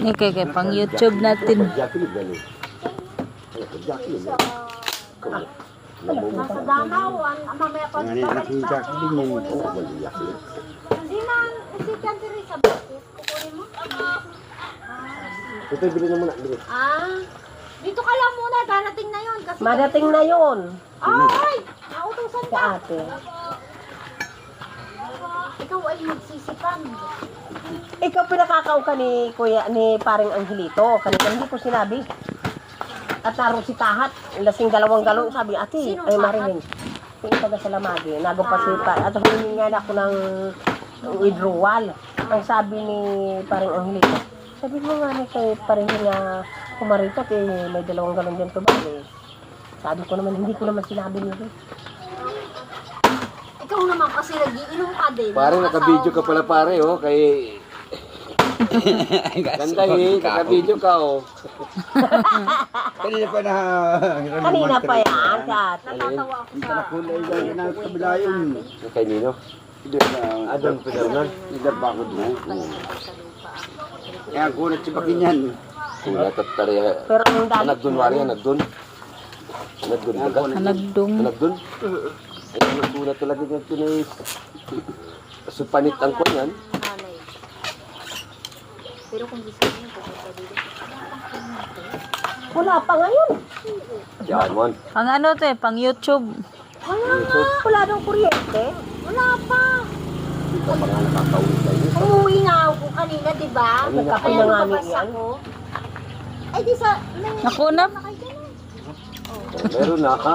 Kay pang YouTube natin. Nasa Danawan, mamaya pa Ang anak ni Jackie din yan. Hindi na, si Tante Risa, bakit? Kukunin mo? Ito, bilhin mo na. Bilhin. Dito ka lang muna, darating na yun. Kasi Madating na yun. ay, nautusan Sa ka. ate. Ikaw ay magsisipan. Ikaw pinakakaw ka ni Kuya, ni paring Angelito. Kanina hindi ko sinabi. At naroon si Tahat, lasing galawang galong, sabi, ate, Sino ay Tahat? Marilyn. Yung taga Salamagi, nagpasipa. At humingi nga ako ng withdrawal. Ang sabi ni paring Angelito, sabi mo nga ni kay paring nga kumarito, eh, may dalawang galong dyan tumali. Sabi ko naman, hindi ko naman sinabi niyo. Ikaw naman kasi nagiinom ka din. Pare, naka-video ka pala pare, oh. Kay... Ganda eh, naka-video ka, oh. Kanina pa na. Kanina pa yan, kat. Natatawa ako sa... Kulay yan na kabila yun. Kay Nino. Doon pa daw Idar ba ako doon? Kaya ang kunat si Bakin yan. Kulat at tari. Pero ang dali. Nagdun, Maria, nagdun. Nagdun ba ka? Hanagdong. Nagdun? Ay, nagkulat talaga yung tunay. Supanit ang kwan yan. Nanay. Pero kung gusto niyo, pupunta dito. Wala pa ngayon. Yan, man. Pang ano te, pang YouTube. Wala nga. Wala daw kuryente. Wala pa. Hindi ka pa nga nakakaulit na yun. Umuwi na ako kanina, di ba? Kanina pa. Kaya Pinangani lumabas yan. ako. Ay, di sa... Nakunap. Meron na, ha?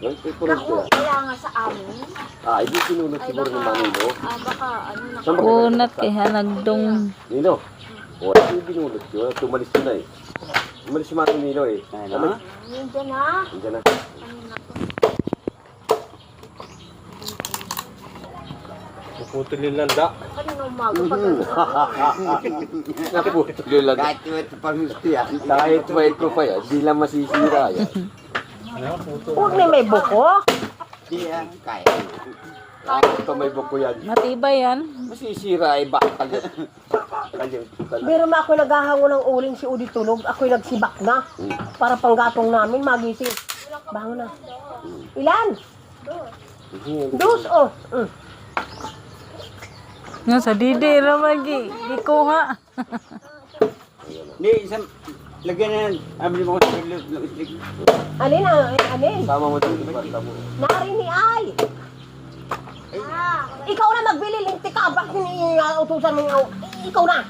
Nagpipunan Naku, sila. kaya nga sa amin. Hindi sinunod Ay, siguro baka... ng Manilo. baka ano na... Saan ba Kunat kay hanagdong. Nino? Wala yung binulot yun. Tumalis yun na eh. Tumalis si Mati Nino eh. Ano? Nandiyan na. Nandiyan na. Kanina ko. Puputol yung landa. Kanina umaga pa Naputol yung landa. Kahit ito pang gusto yan. Kahit white ko pa yan, di lang masisira yan. Huwag na may buko. Di yan. Kaya. Kahit pa may buko yan. Matibay yan. Masisira ay bakal yan. Kalyang tukal. Pero ma ako naghahango ng uling si Udi tulog. Ako'y nagsibak na. Para panggatong namin magising. Bango na. Ilan? Dos, oh. Nga sa didi raman gikuha. Hindi, isang... Lagyan na yan. Abili mo ko sa stick. Alin ah, alin? Sama mo dito sa bata mo. Nari ni Ay. Ikaw na magbili, lintik ka. Bakit utusan mo yung... Ikaw na.